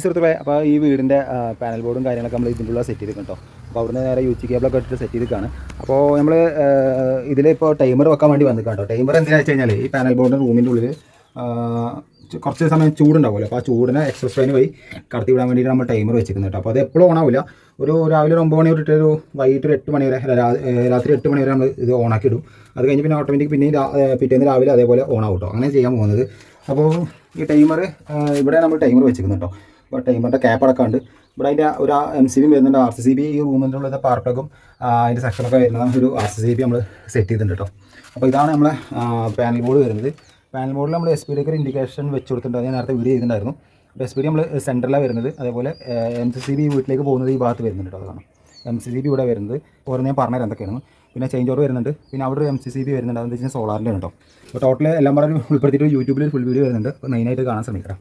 സുഹൃത്തുക്കളെ, അപ്പോൾ ഈ വീടിൻ്റെ പാനൽ ബോർഡും കാര്യങ്ങളൊക്കെ നമ്മൾ ഇതിൻ്റെ ഉള്ള സെറ്റ് ചെയ്തിട്ടുണ്ട് കേട്ടോ. അപ്പോൾ അവിടുന്ന് നേരെ യൂസി കേബിളൊക്കെ ഇട്ടിട്ട് സെറ്റ് ചെയ്തിട്ടാണ്. അപ്പോൾ നമ്മൾ ഇതിലിപ്പോൾ ടൈമർ വെക്കാൻ വേണ്ടി വന്നിട്ട് കേട്ടോ. ടൈമർ എന്തിനാണെന്ന് വെച്ച് കഴിഞ്ഞാൽ ഈ പാനൽ ബോർഡിൻ്റെ റൂമിൻ്റെ ഉള്ളിൽ കുറച്ച് സമയം ചൂടുണ്ടാവുമല്ലോ. അപ്പോൾ ആ ചൂടിനെ എക്സോസ്റ്റ് ഫാൻ വഴി കടത്തി വിടാൻ വേണ്ടിയിട്ട് നമ്മൾ ടൈമർ വെച്ചിരിക്കുന്നത് കേട്ടോ. അപ്പോൾ അത് എപ്പോഴും ഓണാവില്ല. രാവിലെ ഒരു 9 മണി തൊട്ടിട്ട് വൈകിട്ട് ഒരു 8 മണി വരെ, രാത്രി 8 മണി വരെ നമ്മൾ ഇത് ഓണാക്കി ഇടും. അത് കഴിഞ്ഞ് പിന്നെ ഓട്ടോമാറ്റിക് പിറ്റേന്ന് രാവിലെ അതേപോലെ ഓണാവും കേട്ടോ. അങ്ങനെ ചെയ്യാൻ പോകുന്നത്. അപ്പോൾ ഈ ടൈമർ ഇവിടെ നമ്മൾ ടൈമർ വെച്ചിരിക്കുന്നു കേട്ടോ. അപ്പോൾ ടൈമറിൻ്റെ ക്യാപ്പ് അടക്കമുണ്ട്. ഇവിടെ അതിൻ്റെ ഒരു MCB വരുന്നുണ്ട്. RCCB ഈ റൂമിൻ്റെ ഉള്ളത് പവർ പ്ലഗും അതിൻ്റെ സെക്ഷനൊക്കെ വരുന്നത് ഒരു RCCB നമ്മൾ സെറ്റ് ചെയ്തിട്ടുണ്ട് കേട്ടോ. അപ്പോൾ ഇതാണ് നമ്മളെ പാനൽ ബോർഡ് വരുന്നത്. പാനൽ ബോർഡിൽ നമ്മൾ SPD ഒരു ഇൻഡിക്കേഷൻ വെച്ച് കൊടുത്തിട്ടുണ്ട്. ഞാൻ നേരത്തെ വീഡിയോ ചെയ്തിട്ടുണ്ടായിരുന്നു. അപ്പോൾ SPD നമ്മൾ സെൻറ്ററിലാണ് വരുന്നത്. അതേപോലെ MCCB വീട്ടിലേക്ക് പോകുന്നത് ഈ ഭാഗത്ത് വരുന്നുണ്ട് കേട്ടോ. അതാണ് MCCB ഇവിടെ വരുന്നത്. ഓരോന്ന് ഞാൻ പറഞ്ഞുതരാം എന്തൊക്കെയാണ്. പിന്നെ ചേഞ്ച് ഓവർ വരുന്നുണ്ട്. പിന്നെ അവിടെ ഒരു MCCB വരുന്നുണ്ട്. അതെന്ന് വെച്ചാൽ സോളാറിൻ്റെ കേട്ടോ. അപ്പോൾ ടോട്ടൽ എല്ലാം പറഞ്ഞ് ഉൾപ്പെടുത്തിയിട്ട് യൂട്യൂബിൽ ഫുൾ വീഡിയോ വരുന്നുണ്ട്. അപ്പോൾ മെയിനായിട്ട് കാണാൻ ശ്രമിക്കണം.